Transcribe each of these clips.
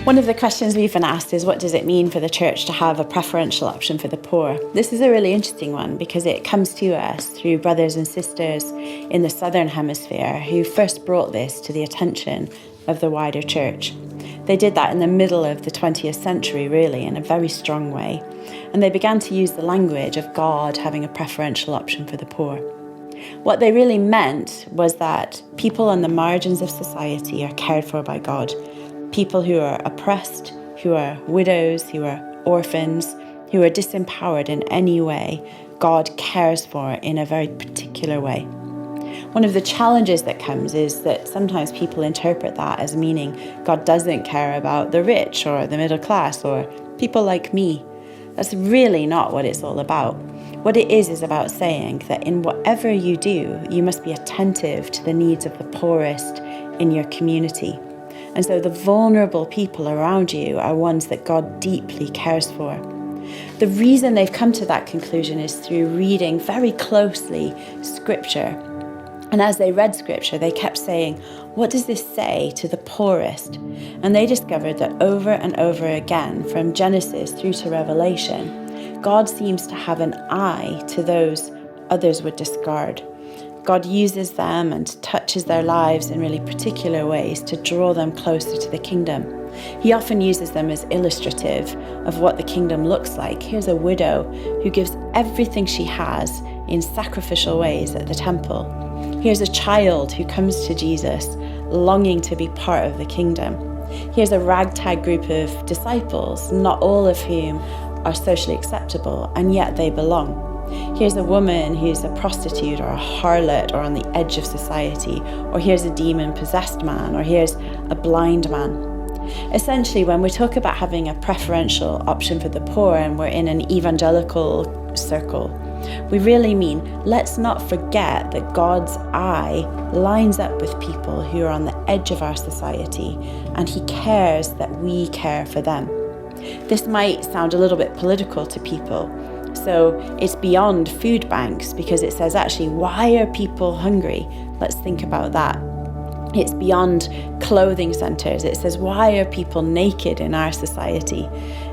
One of the questions we've been asked is, what does it mean for the church to have a preferential option for the poor? This is a really interesting one because it comes to us through brothers and sisters in the Southern Hemisphere who first brought this to the attention of the wider church. They did that in the middle of the 20th century, really, in a very strong way. And they began to use the language of God having a preferential option for the poor. What they really meant was that people on the margins of society are cared for by God. People who are oppressed, who are widows, who are orphans, who are disempowered in any way, God cares for in a very particular way. One of the challenges that comes is that sometimes people interpret that as meaning God doesn't care about the rich or the middle class or people like me. That's really not what it's all about. What it is about saying that in whatever you do, you must be attentive to the needs of the poorest in your community. And so the vulnerable people around you are ones that God deeply cares for. The reason they've come to that conclusion is through reading very closely Scripture. And as they read Scripture, they kept saying, what does this say to the poorest? And they discovered that over and over again, from Genesis through to Revelation, God seems to have an eye to those others would discard. God uses them and touches their lives in really particular ways to draw them closer to the kingdom. He often uses them as illustrative of what the kingdom looks like. Here's a widow who gives everything she has in sacrificial ways at the temple. Here's a child who comes to Jesus longing to be part of the kingdom. Here's a ragtag group of disciples, not all of whom are socially acceptable, and yet they belong. Here's a woman who's a prostitute or a harlot or on the edge of society, or here's a demon-possessed man, or here's a blind man. Essentially, when we talk about having a preferential option for the poor and we're in an evangelical circle, we really mean let's not forget that God's eye lines up with people who are on the edge of our society, and He cares that we care for them. This might sound a little bit political to people. So it's beyond food banks because it says, actually, why are people hungry? Let's think about that. It's beyond clothing centres. It says, why are people naked in our society?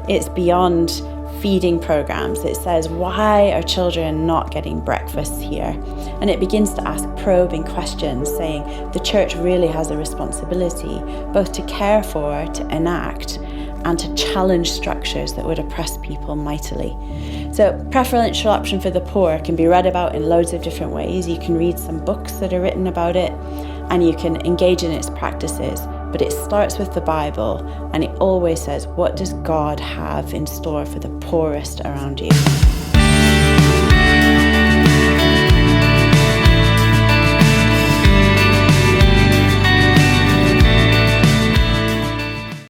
It's beyond feeding programs. It says, why are children not getting breakfast here? And it begins to ask probing questions, saying the church really has a responsibility both to care for, to enact, and to challenge structures that would oppress people mightily. So preferential option for the poor can be read about in loads of different ways. You can read some books that are written about it, and you can engage in its practices. But it starts with the Bible, and it always says, what does God have in store for the poorest around you?